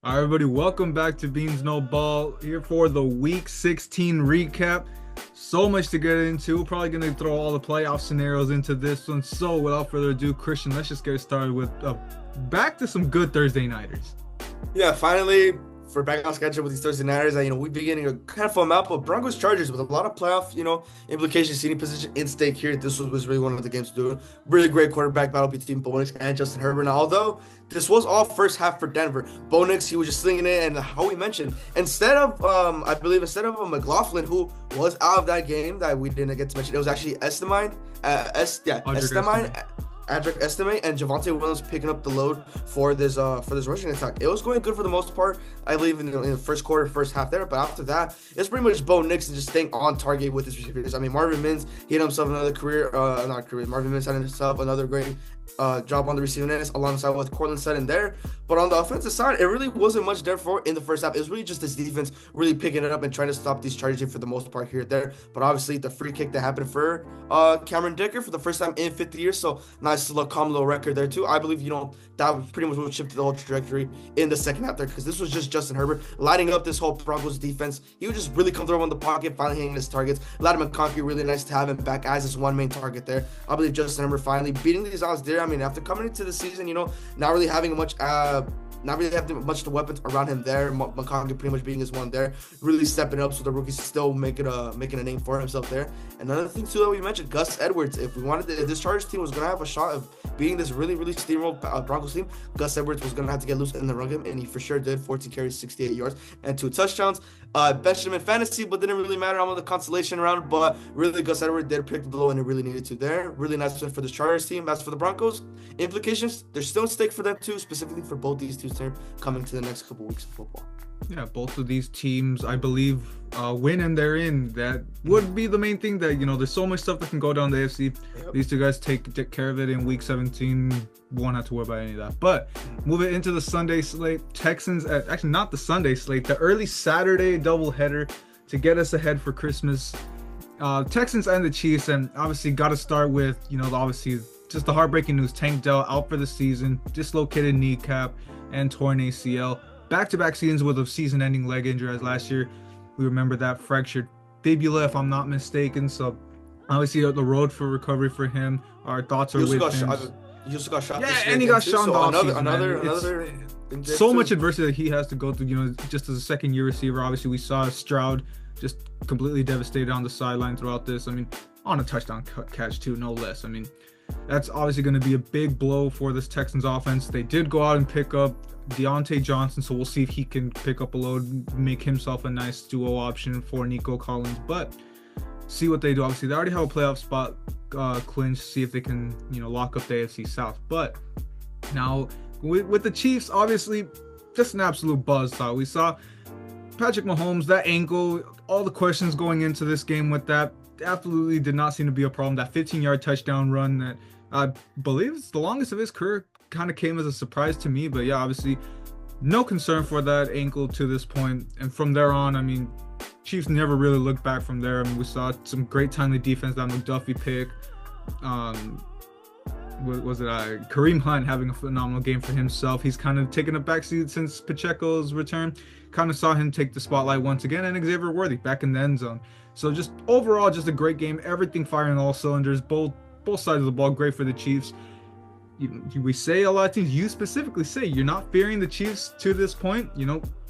All right, everybody, welcome back to Beans No Ball here for the Week 16 recap. So much to get into. We're probably going to throw all the playoff scenarios into this one. So, without further ado, Christian, let's just get started with back to some good Thursday nighters. Yeah, finally, for back on schedule with these Thursday nighters, we've been getting a kind of full map, but Broncos Chargers with a lot of playoff, implications, seating position in stake here. This was really one of the games to do. Really great quarterback battle between Bo Nix and Justin Herbert. Now, although this was all first half for Denver, Bo Nix, he was just slinging it, and how we mentioned, instead of a McLaughlin who was out of that game that we didn't get to mention, it was actually Estimine, Estimine. Adric Estime and Javonte Williams picking up the load for this rushing attack. It was going good for the most part, I believe, in the first quarter, first half there. But after that, it's pretty much Bo Nix just staying on target with his receivers. I mean, Marvin Mims, he had himself another not career. Marvin Mims had himself another great job on the receiving end alongside with Cortland Sutton there. But on the offensive side, it really wasn't much there for in the first half. It was really just this defense really picking it up and trying to stop these Chargers for the most part here and there. But obviously, the free kick that happened for Cameron Dicker for the first time in 50 years. So nice little calm little record there too. I believe that was pretty much what shifted the whole trajectory in the second half there, because this was just Justin Herbert lighting up this whole Broncos defense. He would just really come through in the pocket, finally hitting his targets. Latimer McConkey, really nice to have him back as his one main target there. I believe Justin Herbert finally beating these odds there. I mean, after coming into the season, not really having much not really having much of the weapons around him there. McConkey pretty much being his one there, really stepping up, so the rookie's still making a name for himself there. Another thing too that we mentioned, Gus Edwards. If this Chargers team was gonna have a shot of beating this really steamroll Broncos team, Gus Edwards was gonna have to get loose in the run game, and he for sure did. 14 carries, 68 yards, and 2 touchdowns. Benched him in fantasy, but didn't really matter on the consolation round. But really, Gus Edwards did pick the blow, and it really needed to there. Really nice win for this Chargers team. As for the Broncos, implications, there's still a stake for them too, specifically for both these teams coming to the next couple weeks of football. Yeah, both of these teams, I believe, win and they're in. That would be the main thing. That there's so much stuff that can go down the AFC. Yep. These two guys take care of it in Week 17. Won't have to worry about any of that. But moving into the Sunday slate, Texans actually not the Sunday slate, the early Saturday doubleheader to get us ahead for Christmas. Texans and the Chiefs, and obviously got to start with obviously just the heartbreaking news. Tank Dell out for the season, dislocated kneecap and torn ACL. Back-to-back seasons with a season-ending leg injury, as last year we remember that fractured fibula, if I'm not mistaken. So obviously the road for recovery for him. Our thoughts are with him. He just got shot. Yeah, and he got shot in the another so much adversity that he has to go through. Just as a second-year receiver, obviously we saw Stroud just completely devastated on the sideline throughout this. I mean, on a touchdown catch too, no less. I mean, that's obviously going to be a big blow for this Texans offense. They did go out and pick up Deontay Johnson, so we'll see if he can pick up a load, make himself a nice duo option for Nico Collins. But see what they do. Obviously, they already have a playoff spot clinched. See if they can, lock up the AFC South. But now with the Chiefs, obviously, just an absolute buzzsaw. We saw Patrick Mahomes, that ankle, all the questions going into this game with that. Absolutely did not seem to be a problem. That 15-yard touchdown run that I believe is the longest of his career kind of came as a surprise to me. But yeah, obviously no concern for that ankle to this point. And from there on, I mean, Chiefs never really looked back from there. I mean, we saw some great timely defense, that McDuffie pick. Kareem Hunt having a phenomenal game for himself. He's kind of taken a backseat since Pacheco's return. Kind of saw him take the spotlight once again, and Xavier Worthy back in the end zone. So just overall, just a great game. Everything firing all cylinders. Both sides of the ball, great for the Chiefs. We say a lot of teams, you specifically say you're not fearing the Chiefs to this point.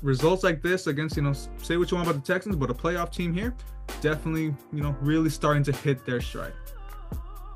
Results like this against, say what you want about the Texans, but a playoff team here, definitely, really starting to hit their stride.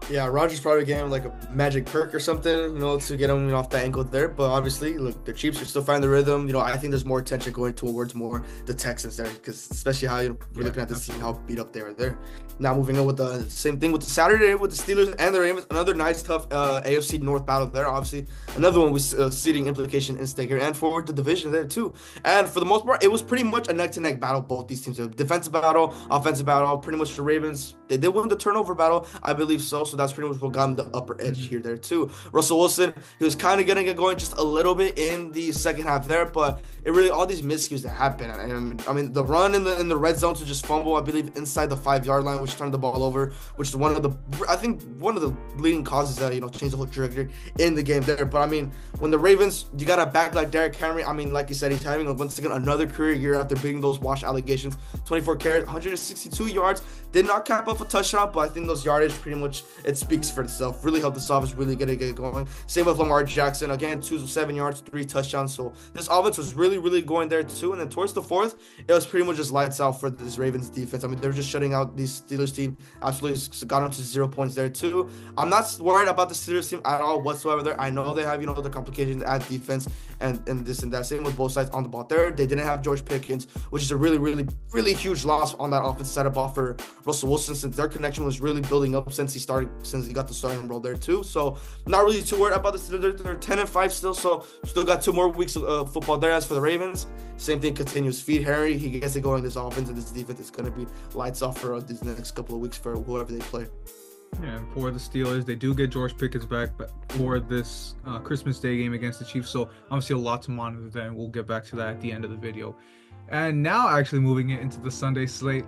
Yeah, Rodgers probably gave him like a magic perk or something, to get him off the ankle there. But obviously, look, the Chiefs are still finding the rhythm. I think there's more attention going towards more the Texans there, because especially how we're looking at this team, how beat up they are there. Now moving on with the same thing with the Saturday with the Steelers and the Ravens, another nice tough AFC North battle there. Obviously, another one with seeding implication in stake here, and for the division there too. And for the most part, it was pretty much a neck-to-neck battle. Both these teams, defensive battle, offensive battle. Pretty much the Ravens, they did win the turnover battle, I believe so So that's pretty much what got him the upper edge here there too. Russell Wilson, he was kind of getting it going just a little bit in the second half there, but it really all these miscues that happen. And I mean, the run in the red zone to just fumble, I believe, inside the 5-yard line, which turned the ball over, which is one of the leading causes that changed the whole trajectory in the game there. But I mean, when the Ravens, you got a back like Derrick Henry. I mean, like you said, he's having once again another career year after beating those wash allegations. 24 carries, 162 yards. Did not cap up a touchdown, but I think those yardage pretty much it speaks for itself. Really helped this offense really get going. Same with Lamar Jackson. Again, 207 yards, 3 touchdowns. So this offense was really going there too. And then towards the fourth, it was pretty much just lights out for this Ravens defense. I mean, they're just shutting out these Steelers team. Absolutely got them to 0 points there too. I'm not worried about the Steelers team at all whatsoever there. I know they have, the complications at defense and this and that. Same with both sides on the ball there. They didn't have George Pickens, which is a really huge loss on that offense side of ball for Russell Wilson, since their connection was really building up since he got the starting role there too. So not really too worried about the Steelers. They're 10-5 still, so still got 2 more weeks of football there. As for the Ravens, same thing continues. Feed Harry, he gets it going. This offense and this defense is going to be lights off for these next couple of weeks for whoever they play. Yeah, for the Steelers, they do get George Pickens back, but for this Christmas Day game against the Chiefs, so obviously a lot to monitor there, and we'll get back to that at the end of the video. And now actually moving it into the Sunday slate,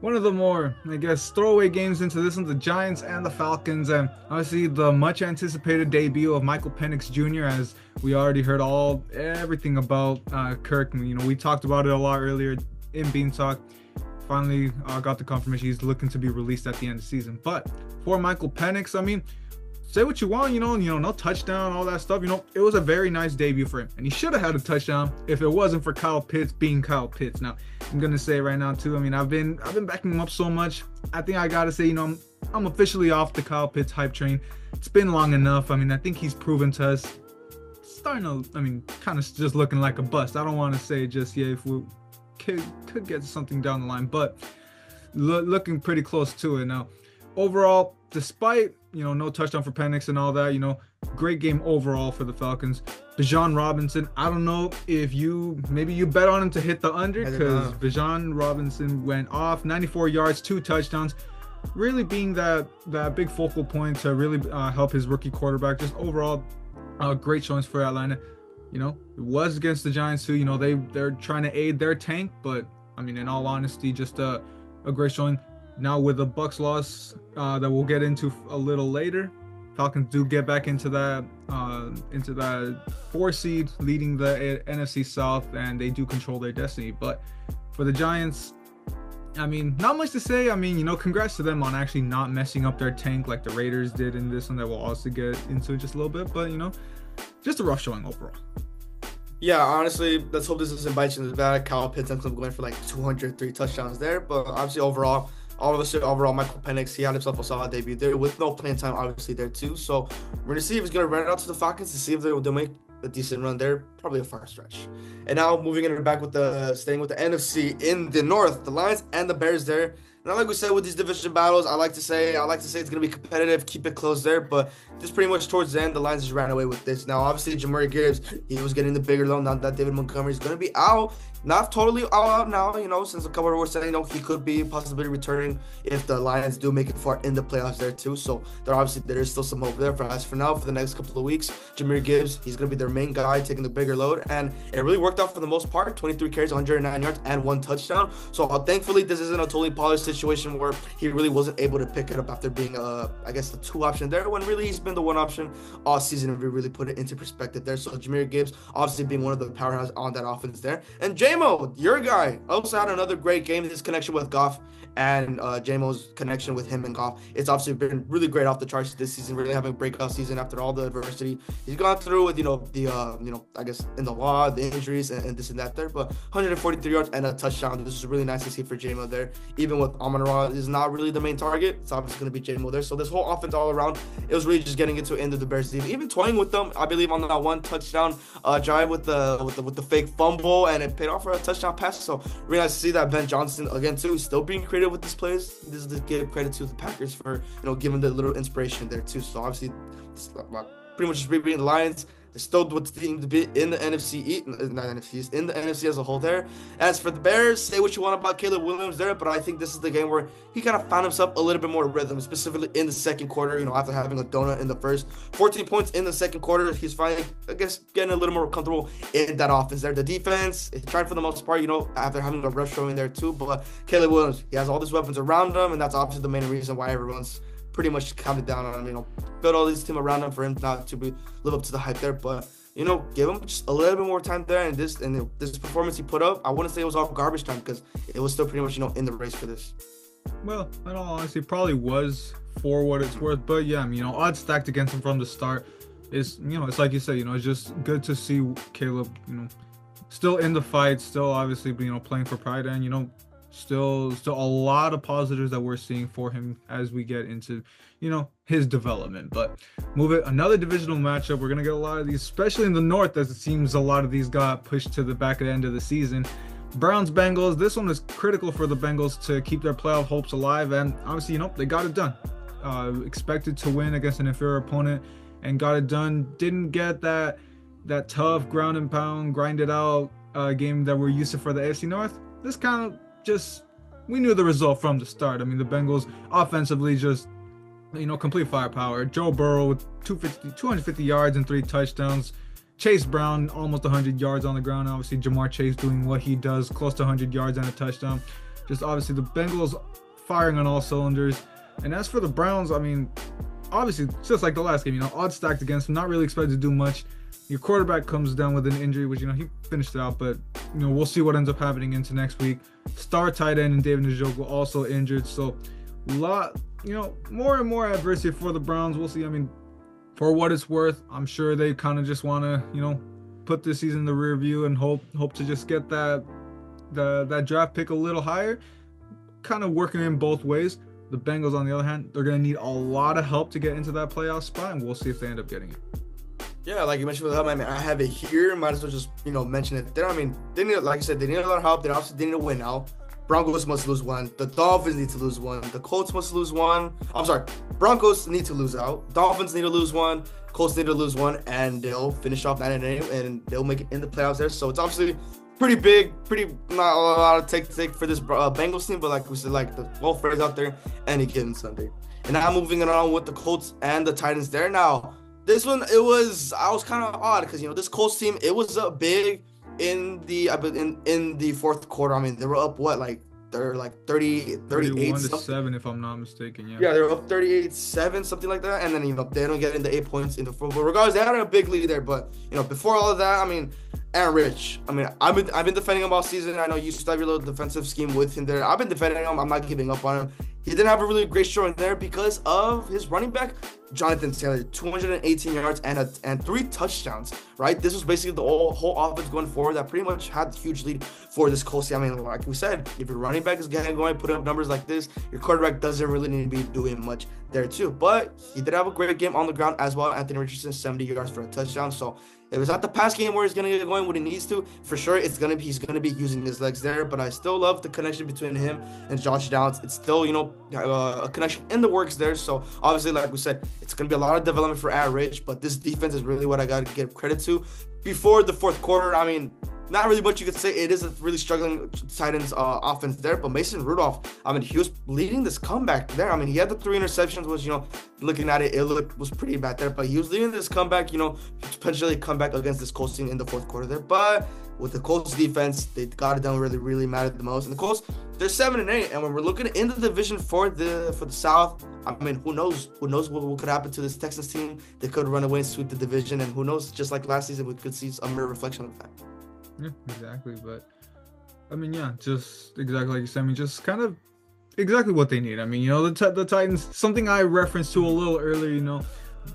one of the more, I guess, throwaway games into this one, the Giants and the Falcons, and obviously the much anticipated debut of Michael Penix Jr., as we already heard everything about Kirk. We talked about it a lot earlier in Bean Talk. Finally got the confirmation he's looking to be released at the end of the season. But for Michael Penix, I mean, say what you want, no touchdown, all that stuff. It was a very nice debut for him, and he should have had a touchdown if it wasn't for Kyle Pitts being Kyle Pitts. Now, I'm gonna say right now too. I mean, I've been backing him up so much. I think I gotta say, I'm officially off the Kyle Pitts hype train. It's been long enough. I mean, I think he's proven to us, starting to, kind of just looking like a bust. I don't want to say just yet if we could get something down the line, but looking pretty close to it now. Overall, despite no touchdown for Penix and all that, great game overall for the Falcons. Bijan Robinson, I don't know if maybe you bet on him to hit the under, because Bijan Robinson went off 94 yards, 2 touchdowns, really being that big focal point to really help his rookie quarterback. Just overall, great showings for Atlanta. It was against the Giants too. They're trying to aid their tank, but I mean, in all honesty, just a great showing. Now with the Bucs loss that we'll get into a little later, Falcons do get back into that 4 seed, leading the NFC South, and they do control their destiny. But for the Giants, I mean, not much to say. I mean, congrats to them on actually not messing up their tank like the Raiders did in this one that we'll also get into just a little bit. But just a rough showing overall. Yeah, honestly, let's hope this doesn't bite you in the back. Kyle Pitts ends up going for like 203 touchdowns there, but obviously overall, Michael Penix, he had himself a solid debut there with no playing time, obviously, there too. So we're going to see if he's going to run it out to the Falcons to see if they'll make a decent run there. Probably a far stretch. And now moving in back staying with the NFC in the North, the Lions and the Bears there. Now, like we said, with these division battles, I like to say it's going to be competitive, keep it close there, but just pretty much towards the end, the Lions just ran away with this. Now, obviously, Jahmyr Gibbs, he was getting the bigger loan. Now that David Montgomery is going to be out, not totally all out now, since a couple were saying, he could be possibly returning if the Lions do make it far in the playoffs there too. So there is still some hope there. As for now, for the next couple of weeks, Jahmyr Gibbs, he's going to be their main guy taking the bigger load, and it really worked out for the most part. 23 carries, 109 yards, and 1 touchdown. So thankfully, this isn't a totally polished situation where he really wasn't able to pick it up after being the 2 option there, when really he's been the 1 option all season, if we really put it into perspective there. So Jahmyr Gibbs obviously being one of the powerhouses on that offense there. And J-Mo, your guy, also had another great game. His connection with Goff and J-Mo's connection with him and Goff, it's obviously been really great off the charts this season, really having a breakout season after all the adversity he's gone through with, I guess in the law, the injuries and this and that there. But 143 yards and a touchdown. This is really nice to see for J-Mo there. Even with Amon-Ra is not really the main target, it's obviously going to be J-Mo there. So this whole offense all around, it was really just getting into end of the Bears team, even toying with them, I believe, on that 1 touchdown drive with the fake fumble, and it paid off for a touchdown pass. So really nice to see that. Ben Johnson again too, still being creative with these plays. This is to give credit to the Packers for giving the little inspiration there too. So obviously, pretty much just beating the Lions. They still would seem to be in the NFC East, not NFC East, in the NFC as a whole there. As for the Bears, say what you want about Caleb Williams there, but I think this is the game where he kind of found himself a little bit more rhythm, specifically in the second quarter, after having a donut in the first. 14 points in the second quarter. He's finally, I guess, getting a little more comfortable in that offense there. The defense, it tried for the most part, after having a rush showing there too, but Caleb Williams, he has all these weapons around him, and that's obviously the main reason why everyone's pretty much counted down on him, build all these team around him for him not to live up to the hype there, but give him just a little bit more time there, and this performance he put up, I wouldn't say it was all garbage time because it was still pretty much in the race for this. Well, in all honesty, probably was for what it's worth, but yeah, odds stacked against him from the start is, it's like you said, it's just good to see Caleb, still in the fight, still obviously, playing for pride, and still a lot of positives that we're seeing for him as we get into his development. But another divisional matchup, we're gonna get a lot of these, especially in the north, as it seems a lot of these got pushed to the back at the end of the season. Browns Bengals, this one is critical for the Bengals to keep their playoff hopes alive, and obviously they got it done. Expected to win against an inferior opponent and got it done. Didn't get that tough ground and pound, grind it out game that we're used to for the AFC North. This kind of we knew the result from the start. The Bengals offensively just, complete firepower. Joe Burrow with 250 yards and 3 touchdowns. Chase Brown almost 100 yards on the ground. Obviously, Jamar Chase doing what he does, close to 100 yards and a touchdown. Just obviously the Bengals firing on all cylinders. And as for the Browns, obviously just like the last game, odds stacked against them, not really expected to do much. Your quarterback comes down with an injury, which, he finished it out, but, we'll see what ends up happening into next week. Star tight end and David Njoku also injured. So, more and more adversity for the Browns. We'll see. For what it's worth, I'm sure they kind of just want to, put this season in the rear view and hope to just get that draft pick a little higher. Kind of working in both ways. The Bengals, on the other hand, they're going to need a lot of help to get into that playoff spot, and we'll see if they end up getting it. Yeah, like you mentioned with help, I have it here. Might as well just, mention it there. They need, like I said, they need a lot of help. They obviously need to win now. Broncos must lose one. The Dolphins need to lose one. The Colts must lose one. I'm sorry. Broncos need to lose out. Dolphins need to lose one. Colts need to lose one, and they'll finish off 9-8, and they'll make it in the playoffs there. So it's obviously pretty big, not a lot of take for this Bengals team, but like we said, like the both players out there, any given Sunday. And now moving on with the Colts and the Titans there. Now, this one, I was kind of odd because, this Colts team, it was up big in the fourth quarter. They were up they're like 38 to 7 if I'm not mistaken. Yeah, they were up 38-7, something like that, and then they don't get into 8 points in the fourth. But regardless, they had a big lead there. But before all of that, Aaron Rich. I've been defending him all season. I know you still have your little defensive scheme with him there. I've been defending him. I'm not giving up on him. He didn't have a really great showing there because of his running back, Jonathan Taylor, 218 yards and 3 touchdowns, right? This was basically the whole offense going forward that pretty much had a huge lead for this Colts team. Like we said, if your running back is getting going, put up numbers like this, your quarterback doesn't really need to be doing much there too. But he did have a great game on the ground as well. Anthony Richardson, 70 yards for a touchdown. So if it's not the pass game where he's gonna get going when he needs to, for sure he's gonna be using his legs there. But I still love the connection between him and Josh Downs. It's still a connection in the works there. So obviously, like we said, it's gonna be a lot of development for Aaron Rich. But this defense is really what I gotta give credit to. Before the fourth quarter, not really much you could say. It is a really struggling Titans offense there, but Mason Rudolph, he was leading this comeback there. He had the 3 interceptions, which, looking at it, was pretty bad there, but he was leading this comeback, to potentially come back against this Colts team in the fourth quarter there. But with the Colts defense, they got it done really mattered the most. And the Colts, they're 7-8, and when we're looking in the division for the South, who knows what could happen to this Texans team? They could run away and sweep the division, and who knows, just like last season, we could see a mirror reflection of that. Yeah, exactly. But just exactly like you said. Just kind of exactly what they need. The Titans, something I referenced to a little earlier.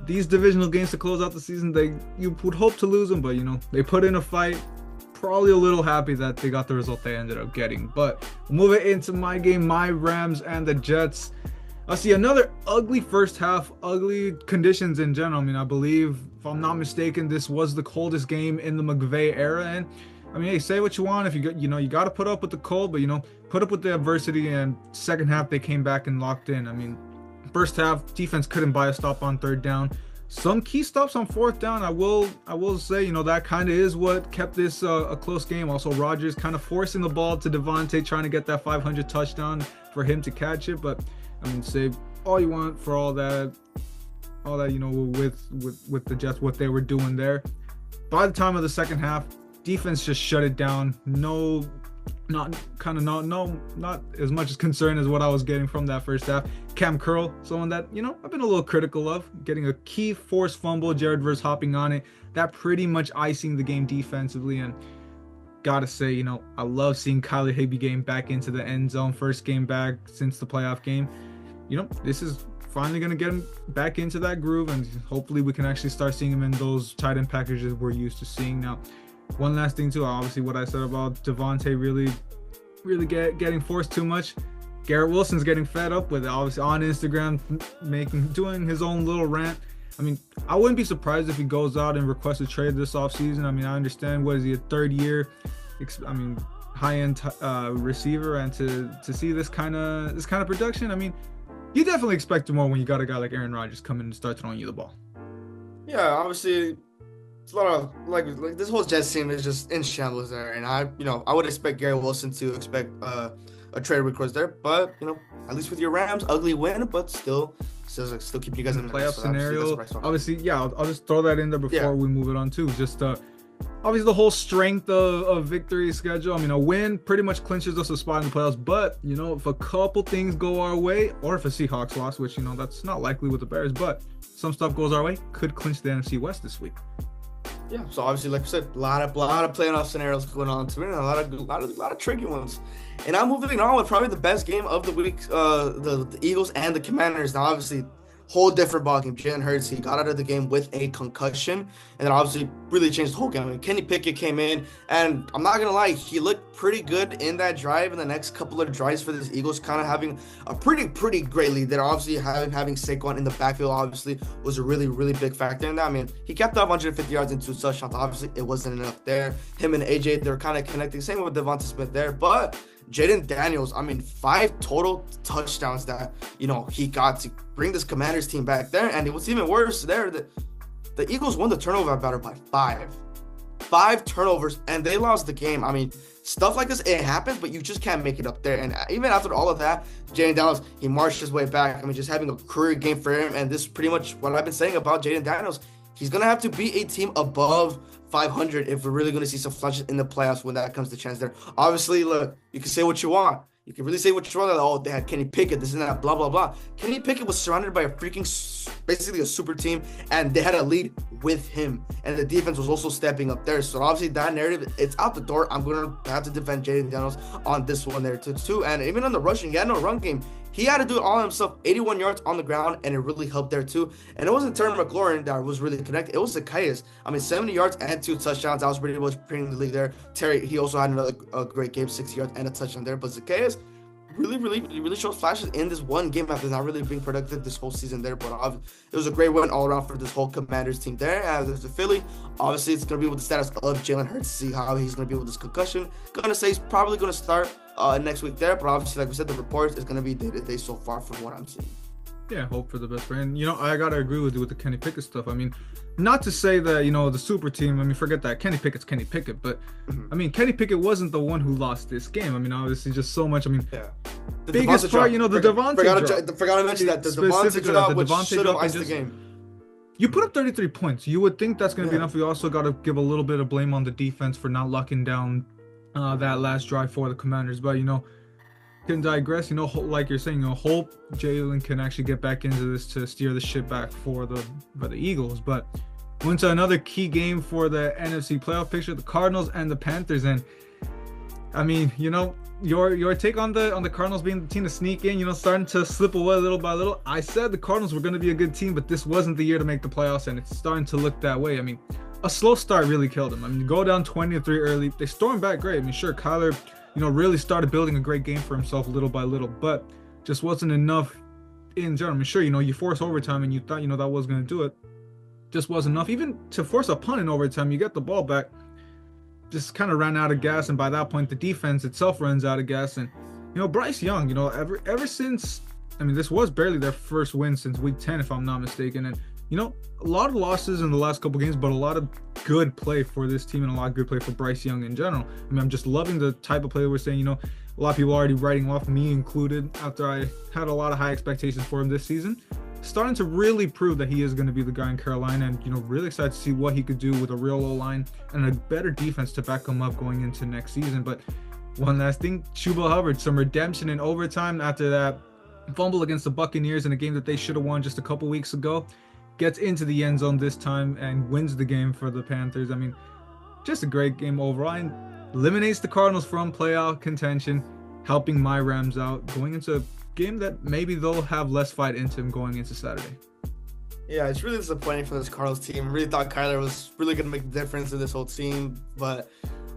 These divisional games to close out the season, you would hope to lose them, but they put in a fight. Probably a little happy that they got the result they ended up getting. But moving into my game, my Rams and the Jets. I see another ugly first half, ugly conditions in general. I believe, if I'm not mistaken, this was the coldest game in the McVay era. And hey, say what you want. If you got to put up with the cold, but put up with the adversity. And second half, they came back and locked in. First half, defense couldn't buy a stop on third down. some key stops on fourth down. I will say, you know, that kind of is what kept this a close game. Also, Rodgers kind of forcing the ball to Devontae, trying to get that 500 touchdown for him to catch it. But I mean, say all you want for all that, you know, with the Jets, what they were doing there. By the time of the second half, defense just shut it down. Not as much as concern as what I was getting from that first half. Cam Curl, someone that, you know, I've been a little critical of, getting a key forced fumble, Jared Verse hopping on it, that pretty much icing the game defensively. And gotta say, you know, I love seeing Kyler Higbee getting back into the end zone, first game back since the playoff game. You know, this is finally going to get him back into that groove, and hopefully we can actually start seeing him in those tight end packages we're used to seeing now. One last thing too, obviously what I said about Devontae really getting forced too much. Garrett Wilson's getting fed up with it, obviously on Instagram, doing his own little rant. I mean, I wouldn't be surprised if he goes out and requests a trade this offseason. I mean, I understand, what is he, a third year, high-end receiver, and to see this kind of production, I mean, you definitely expect more when you got a guy like Aaron Rodgers come in and start throwing you the ball. Yeah, obviously, it's a lot of like this whole Jets team is just in shambles there, and I would expect Gary Wilson to expect a trade request there, but you know, at least with your Rams, ugly win, but still keeping you guys in the playoff scenario. Obviously, yeah, I'll just throw that in there before we move it on too. Just obviously the whole strength of victory schedule. I mean, a win pretty much clinches us a spot in the playoffs, but you know, if a couple things go our way, or if a Seahawks loss, which, you know, that's not likely with the Bears, but some stuff goes our way, could clinch the NFC West this week. Yeah, so obviously, like I said, a lot of playoff scenarios going on too, and a lot of tricky ones. And I'm moving on with probably the best game of the week, the Eagles and the Commanders. Now, obviously, whole different ballgame. Jalen Hurts, he got out of the game with a concussion, and then obviously really changed the whole game. I mean, Kenny Pickett came in, and I'm not gonna lie, he looked pretty good in that drive. And the next couple of drives for this Eagles, kind of having a pretty great lead. They're obviously having Saquon in the backfield, obviously was a really big factor in that. I mean, he kept up 150 yards and 2 touchdowns. Obviously, it wasn't enough there. Him and AJ, they're kind of connecting. Same with Devonta Smith there, but Jaden Daniels, I mean, 5 total touchdowns that, you know, he got to bring this Commanders team back there. And it was even worse there. The Eagles won the turnover battle by 5 turnovers, and they lost the game. I mean, stuff like this, it happens, but you just can't make it up there. And even after all of that, Jaden Daniels, he marched his way back. I mean, just having a career game for him. And this is pretty much what I've been saying about Jaden Daniels. He's going to have to beat a team above 500 if we're really going to see some flashes in the playoffs when that comes to chance there. Obviously, look, you can say what you want. You can really say what you want. Like, oh, they had Kenny Pickett, this and that, blah, blah, blah. Kenny Pickett was surrounded by basically a super team, and they had a lead with him. And the defense was also stepping up there. So obviously that narrative, it's out the door. I'm going to have to defend Jaden Daniels on this one there too. And even on the rushing, he had no run game. He had to do it all himself, 81 yards on the ground, and it really helped there too. And it wasn't Terry McLaurin that was really connected. It was Zacchaeus. I mean, 70 yards and 2 touchdowns. That was pretty much bringing the league there. Terry, he also had another great game, 60 yards and a touchdown there. But Zacchaeus really showed flashes in this one game after not really being productive this whole season there. But it was a great win all around for this whole Commanders team there. As there's the Philly, obviously it's going to be with the status of Jalen Hurts, see how he's going to be with this concussion. Gonna say he's probably going to start next week there, but obviously, like we said, the report is going to be day-to-day so far from what I'm seeing. Yeah, hope for the best for him. You know, I got to agree with you with the Kenny Pickett stuff. I mean, not to say that, you know, the super team, I mean, forget that. Kenny Pickett's Kenny Pickett. But, I mean, Kenny Pickett wasn't the one who lost this game. I mean, obviously, just so much. I mean, the biggest part, you know, the Devontae drop. Forgot to mention that. The Devontae drop, which should have iced the game. You put up 33 points. You would think that's going to be enough. You also got to give a little bit of blame on the defense for not locking down that last drive for the Commanders. But, you know, can digress, you know, like you're saying, you know, hope Jalen can actually get back into this to steer the ship back for the Eagles. But went to another key game for the NFC playoff picture, the Cardinals and the Panthers. And I mean, you know, your take on the Cardinals being the team to sneak in, you know, starting to slip away little by little. I said the Cardinals were going to be a good team, but this wasn't the year to make the playoffs, and it's starting to look that way. I mean, a slow start really killed them. I mean, go down 20-3 early. They stormed back great. I mean, sure, Kyler, you know, really started building a great game for himself little by little, but just wasn't enough in general. I mean, sure, you know, you force overtime and you thought, you know, that was going to do it. Just wasn't enough. Even to force a punt in overtime, you get the ball back, just kind of ran out of gas. And by that point, the defense itself runs out of gas. And, you know, Bryce Young, you know, ever since, I mean, this was barely their first win since week 10, if I'm not mistaken. And a lot of losses in the last couple games, but a lot of good play for this team and a lot of good play for Bryce Young in general. I mean, I'm just loving the type of play we're saying. A lot of people already writing off, me included, after I had a lot of high expectations for him this season. Starting to really prove that he is going to be the guy in Carolina, and really excited to see what he could do with a real O-line and a better defense to back him up going into next season. But one last thing, Chuba Hubbard, some redemption in overtime after that fumble against the Buccaneers in a game that they should have won just a couple weeks ago. Gets into the end zone this time and wins the game for the Panthers. I mean, just a great game overall, and eliminates the Cardinals from playoff contention, helping my Rams out going into a game that maybe they'll have less fight into them going into Saturday. Yeah, it's really disappointing for this Cardinals team. I really thought Kyler was really going to make a difference in this whole team, but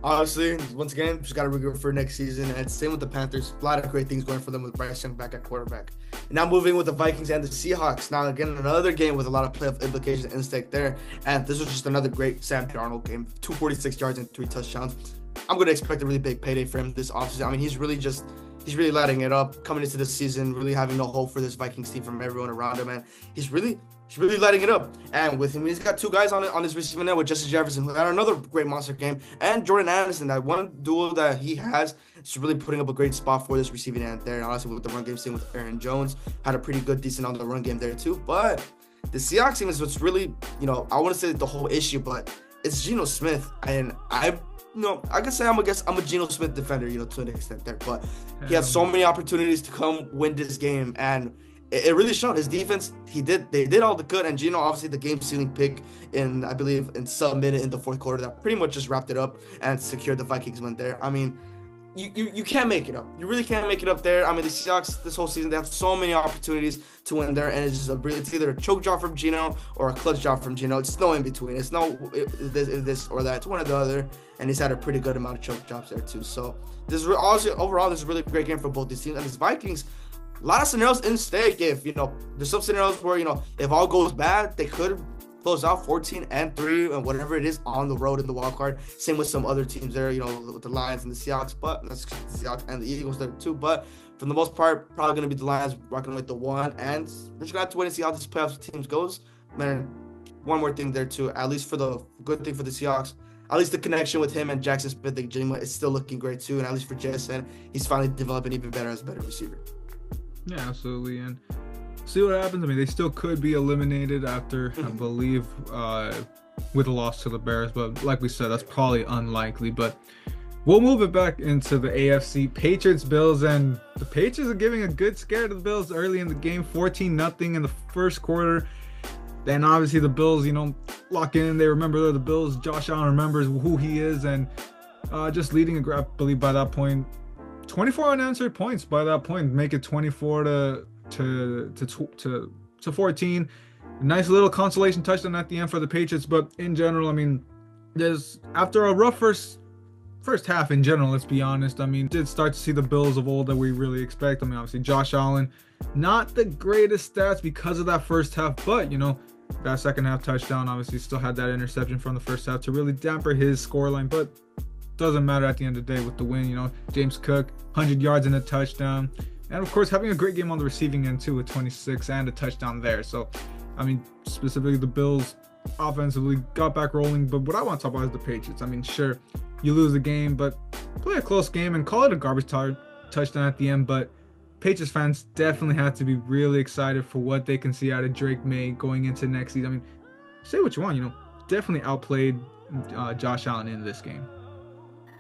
obviously, once again, just got to regroup for next season. And same with the Panthers. A lot of great things going for them with Bryce Young back at quarterback. And now moving with the Vikings and the Seahawks. Now, again, another game with a lot of playoff implications in stake there. And this was just another great Sam Darnold game. 246 yards and 3 touchdowns. I'm going to expect a really big payday for him this offseason. I mean, he's really lighting it up coming into this season, really having no hope for this Vikings team from everyone around him, man. He's really lighting it up. And with him, he's got 2 guys on his receiving net with Justin Jefferson, who had another great monster game, and Jordan Addison, that one duel that he has, is really putting up a great spot for this receiving end there. And honestly, with the run game, same with Aaron Jones, had a pretty good, decent on the run game there too. But the Seahawks team is what's really, I want to say the whole issue, but it's Geno Smith. And I can say I'm a Geno Smith defender, to an extent there, but he had so many opportunities to come win this game, and it really showed. His defense, they did all the good, and Geno, obviously the game-sealing pick in, I believe, in sub-minute in the fourth quarter that pretty much just wrapped it up and secured the Vikings win there. I mean, you can't make it up. You really can't make it up there. I mean, the Seahawks this whole season, they have so many opportunities to win there, and it's either a choke job from Geno or a clutch job from Geno. It's no in between. It's no this or that. It's one or the other, and he's had a pretty good amount of choke jobs there too. So this is overall, this is a really great game for both these teams. And this Vikings, a lot of scenarios in stake. If there's some scenarios where if all goes bad, they could close out 14-3 and whatever it is on the road in the wild card. Same with some other teams there, with the Lions and the Seahawks, but that's the Seahawks and the Eagles there too. But for the most part, probably going to be the Lions rocking with the 1, and we're just going to have to wait and see how this playoffs teams goes. Man, one more thing there too, at least for the good thing for the Seahawks, at least the connection with him and Jackson Smith-Njigba is still looking great too, and at least for JSN, he's finally developing even better as a better receiver. Yeah, absolutely, and see what happens. I mean, they still could be eliminated after, I believe, with a loss to the Bears, but like we said, that's probably unlikely. But we'll move it back into the AFC. Patriots, Bills, and the Patriots are giving a good scare to the Bills early in the game, 14-0 in the first quarter. Then obviously the Bills, lock in. They remember the Bills. Josh Allen remembers who he is, and just leading I believe by that point, 24 unanswered points by that point, make it 24 to 14. Nice little consolation touchdown at the end for the Patriots, but in general, I mean, there's after a rough first half in general, let's be honest. I mean, did start to see the Bills of old that we really expect. I mean, obviously Josh Allen, not the greatest stats because of that first half, but that second half touchdown obviously still had that interception from the first half to really damper his scoreline, but doesn't matter at the end of the day with the win. James Cook, 100 yards and a touchdown. And of course, having a great game on the receiving end too with 26 and a touchdown there. So, I mean, specifically the Bills offensively got back rolling. But what I want to talk about is the Patriots. I mean, sure, you lose the game, but play a close game and call it a garbage touchdown at the end. But Patriots fans definitely have to be really excited for what they can see out of Drake May going into next season. I mean, say what you want, definitely outplayed Josh Allen in this game.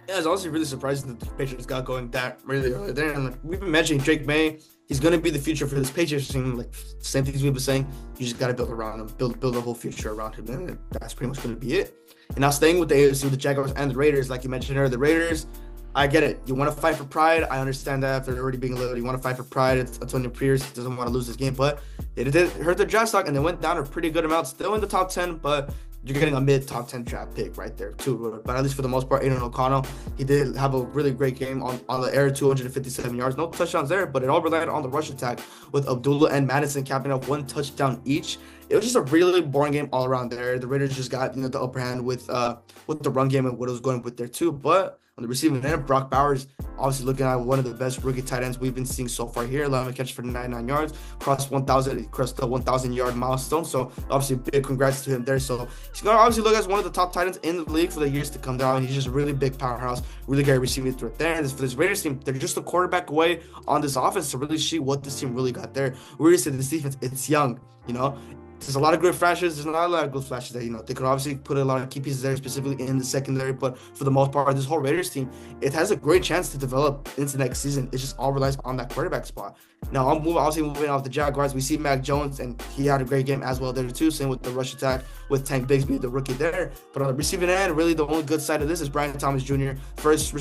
Yeah, it's honestly really surprising that the Patriots got going that really early there. And we've been mentioning Drake May. He's going to be the future for this Patriots team. Like, same things we've been saying. You just got to build around him, build a whole future around him. And that's pretty much going to be it. And now staying with the AFC, with the Jaguars and the Raiders, like you mentioned earlier, the Raiders, I get it. You want to fight for pride. I understand that after already being little. You want to fight for pride. It's Antonio Pierce. He doesn't want to lose this game. But they did hurt their draft stock, and they went down a pretty good amount. Still in the top 10, but you're getting a mid-top 10 draft pick right there, too. But at least for the most part, Aiden O'Connell, he did have a really great game on the air, 257 yards. No touchdowns there, but it all relied on the rush attack with Abdullah and Madison capping up 1 touchdown each. It was just a really boring game all around there. The Raiders just got the upper hand with the run game and what it was going with there, too. But On the receiving end, Brock Bowers obviously looking at one of the best rookie tight ends we've been seeing so far here. 11 catches for 99 yards, crossed the 1,000 yard milestone. So obviously big congrats to him there. So he's gonna obviously look as one of the top tight ends in the league for the years to come down. He's just a really big powerhouse, really great receiving threat there. And for this Raiders team, they're just a quarterback away on this offense to really see what this team really got there. We already said this defense, it's young, you know. There's a lot of good flashes. There's not a lot of good flashes that, you know, they could obviously put a lot of key pieces there, specifically in the secondary. But for the most part, this whole Raiders team, it has a great chance to develop into next season. It just all relies on that quarterback spot. Now, moving off the Jaguars, we see Mac Jones, and he had a great game as well there too. Same with the rush attack with Tank Bigsby, the rookie there. But on the receiving end, really the only good side of this is Brian Thomas Jr., first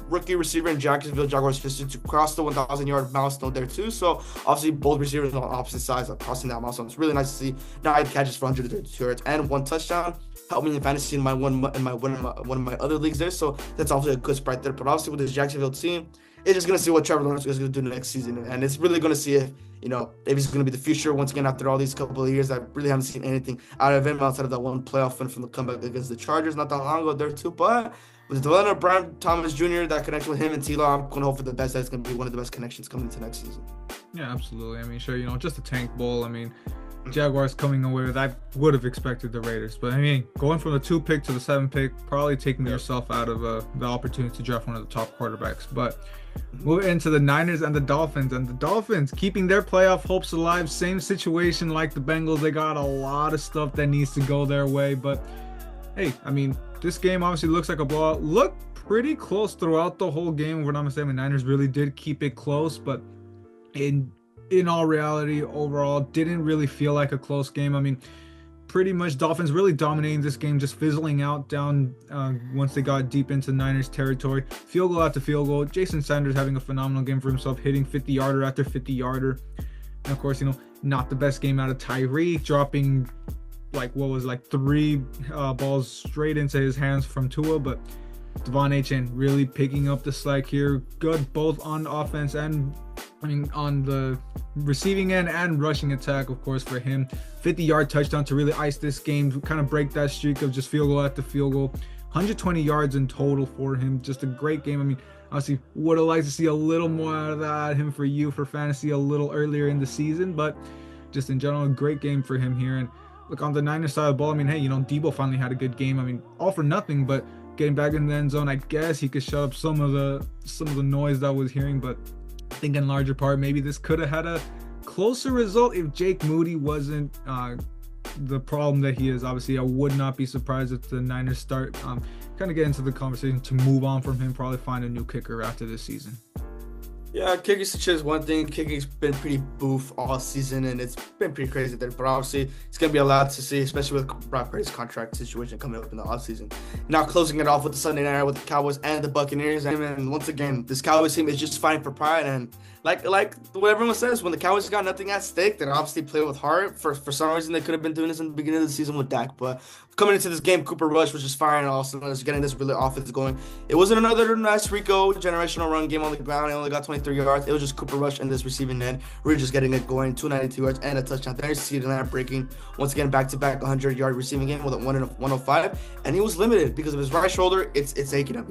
rookie receiver in Jacksonville Jaguars history to cross the 1,000-yard milestone there too. So obviously both receivers on opposite sides are crossing that milestone. It's really nice to see. 9 catches for 132 yards and 1 touchdown. Helped me in fantasy in one of my other leagues there. So that's obviously a good sprite there. But obviously with this Jacksonville team, it's just going to see what Trevor Lawrence is going to do next season. And it's really going to see if, you know, if he's going to be the future once again after all these couple of years. I really haven't seen anything out of him outside of that one playoff win from the comeback against the Chargers not that long ago there too. But with the development of Brian Thomas Jr., that connection with him and T-Law, I'm going to hope for the best. That's going to be one of the best connections coming into next season. Yeah, absolutely. I mean, sure, you know, just a Tank Bowl. I mean, Jaguars coming away with, I would have expected the Raiders, but I mean, going from the 2 pick to the 7 pick, probably taking yourself out of the opportunity to draft one of the top quarterbacks. But moving into the Niners and the Dolphins keeping their playoff hopes alive. Same situation like the Bengals. They got a lot of stuff that needs to go their way, but hey, I mean, this game obviously looks like a blowout. Looked pretty close throughout the whole game. We're not mistaken, the Niners really did keep it close, but in all reality, overall, didn't really feel like a close game. I mean, pretty much Dolphins really dominating this game, just fizzling out down once they got deep into Niners territory. Field goal after field goal. Jason Sanders having a phenomenal game for himself, hitting 50-yarder after 50-yarder. And of course, you know, not the best game out of Tyreek, dropping like 3 balls straight into his hands from Tua, but Devon Achane really picking up the slack here. Good both on offense and on the receiving end and rushing attack, of course, for him. 50-yard touchdown to really ice this game, kind of break that streak of just field goal after field goal. 120 yards in total for him. Just a great game. I mean, obviously would have liked to see a little more out of that out of him for fantasy a little earlier in the season, but just in general, a great game for him here. And look, on the Niners side of the ball, I mean, hey, you know, Debo finally had a good game. I mean, all for nothing, but getting back in the end zone, I guess he could shut up some of the noise that I was hearing. But I think in larger part, maybe this could have had a closer result if Jake Moody wasn't the problem that he is. Obviously, I would not be surprised if the Niners start kind of get into the conversation to move on from him, probably find a new kicker after this season. Yeah, kicking situation is one thing. Kicking's been pretty boof all season, and it's been pretty crazy there. But obviously, it's going to be a lot to see, especially with Brock Purdy's contract situation coming up in the offseason. Now, closing it off with the Sunday night with the Cowboys and the Buccaneers. And once again, this Cowboys team is just fighting for pride. And like what everyone says, when the Cowboys got nothing at stake, they obviously play with heart. For some reason, they could have been doing this in the beginning of the season with Dak. But coming into this game, Cooper Rush was just firing all cylinders, getting this really offense going. It wasn't another nice Rico generational run game on the ground. He only got 23 yards. It was just Cooper Rush and this receiving end. Really just getting it going. 292 yards and a touchdown. There's CeeDee Lamb breaking once again back-to-back 100-yard receiving game with a 105. And he was limited because of his right shoulder. It's aching him.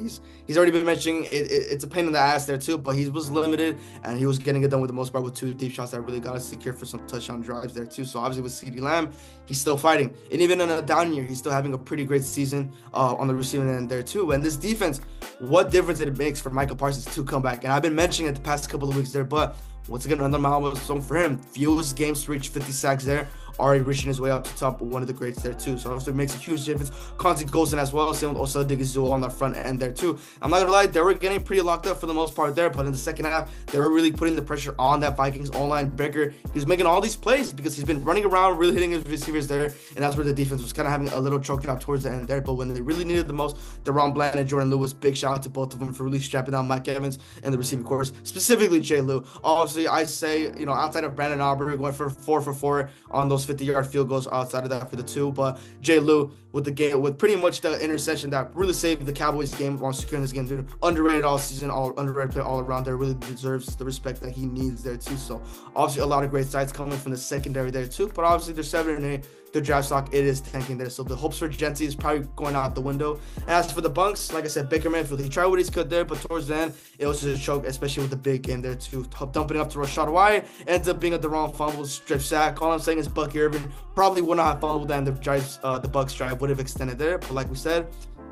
He's already been mentioning it's a pain in the ass there too, but he was limited and he was getting it done with the most part with 2 deep shots that really got us secure for some touchdown drives there too. So obviously with CeeDee Lamb, he's still fighting. And even in a down year, he's still having a pretty great season on the receiving end there too. And this defense, what difference it makes for Micah Parsons to come back. And I've been mentioning it the past couple of weeks there, but once again, another milestone for him. Fewest games to reach 50 sacks there. Already reaching his way up to top, one of the greats there too. So obviously it makes a huge difference. Constantine goes in as well. Same with Osa Odighizuwa on the front end there too. I'm not gonna lie, they were getting pretty locked up for the most part there, but in the second half, they were really putting the pressure on that Vikings online. Baker, he's making all these plays because he's been running around, really hitting his receivers there, and that's where the defense was kind of having a little choke job towards the end there. But when they really needed the most, DaRon Bland and Jordan Lewis, big shout out to both of them for really strapping down Mike Evans and the receiving corps, specifically Jay Lou. Obviously, I say, you know, outside of Brandon Aubrey going for 4 for 4 on those 50-yard field goals outside of that for the 2, but Jay Lou with the game, with pretty much the interception that really saved the Cowboys game while securing this game, dude. Underrated all season, underrated player all around there, really deserves the respect that he needs there too. So obviously a lot of great sides coming from the secondary there too, but obviously they're 7-8. the draft stock, it is tanking there. So the hopes for Gentry is probably going out the window. And as for the Bucks, like I said, Baker Mayfield, he tried what he could there, but towards the end, it was just a choke, especially with the big game there too. Dumping up to Rashad White, ends up being at the wrong fumble, strip sack. All I'm saying is Bucky Irvin probably would not have fumbled, and the Bucks drive would have extended there. But like we said,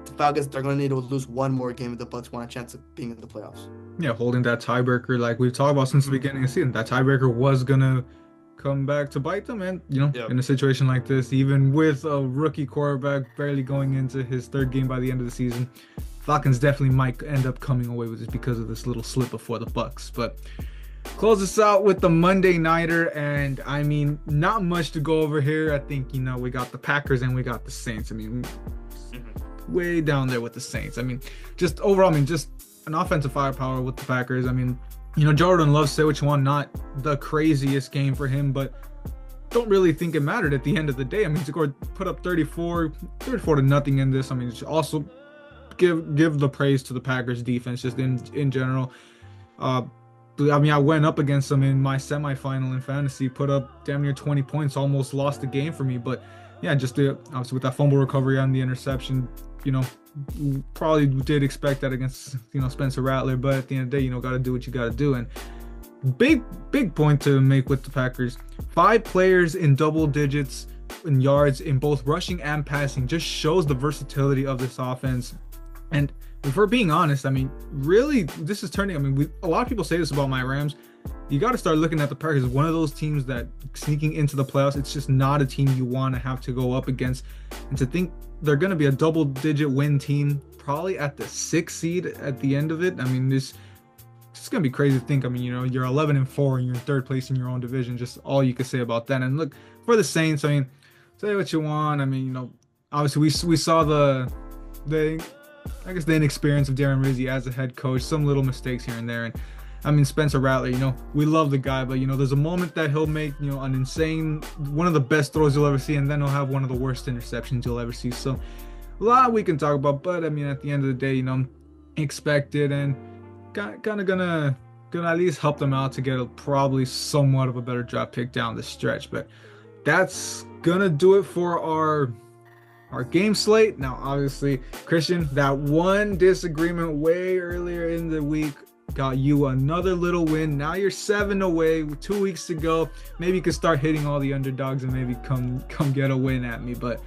the Falcons, they're going to need to lose one more game if the Bucks want a chance of being in the playoffs. Yeah, holding that tiebreaker, like we've talked about since the beginning of the season, that tiebreaker was gonna come back to bite them. And in a situation like this, even with a rookie quarterback barely going into his third game by the end of the season, Falcons definitely might end up coming away with it because of this little slip before the Bucks. But close us out with the Monday nighter, and I mean, not much to go over here. I think we got the Packers and we got the Saints. I mean, way down there with the Saints. I mean, just overall, just an offensive firepower with the Packers. I mean, Jordan Love, say what you want, not the craziest game for him, but don't really think it mattered at the end of the day. I mean, he put up 34 to nothing in this. I mean, also give the praise to the Packers defense just in general. I mean, I went up against them in my semifinal in fantasy, put up damn near 20 points, almost lost the game for me. But yeah, just obviously with that fumble recovery on the interception, probably did expect that against Spencer Rattler, but at the end of the day, got to do what you got to do. And big point to make with the Packers: 5 players in double digits in yards in both rushing and passing. Just shows the versatility of this offense. And if we're being honest, I mean, really, this is turning. I mean, a lot of people say this about my Rams. You got to start looking at the Packers as one of those teams that sneaking into the playoffs, it's just not a team you want to have to go up against. And to think they're going to be a double-digit win team, probably at the 6th seed at the end of it. I mean, it's going to be crazy to think. I mean, you're 11-4 and you're in 3rd place in your own division. Just all you could say about that. And look, for the Saints, I mean, say what you want. I mean, obviously we saw the inexperience of Darren Rizzi as a head coach, some little mistakes here and there. And I mean, Spencer Rattler, we love the guy, but there's a moment that he'll make, an insane, one of the best throws you'll ever see, and then he'll have one of the worst interceptions you'll ever see. So a lot we can talk about, but I mean, at the end of the day, expected, and kind of gonna at least help them out to get probably somewhat of a better draft pick down the stretch. But that's gonna do it for our game slate. Now, obviously, Christian, that one disagreement way earlier in the week got you another little win. Now you're 7 away, 2 weeks to go. Maybe you could start hitting all the underdogs and maybe come get a win at me. But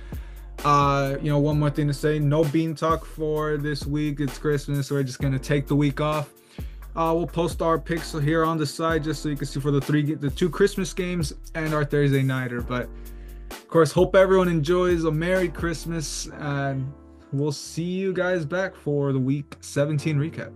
one more thing to say: no bean talk for this week. It's Christmas, so we're just gonna take the week off. We'll post our picks here on the side just so you can see for the 2 Christmas games and our Thursday nighter. But of course, hope everyone enjoys a Merry Christmas, and we'll see you guys back for the Week 17 recap.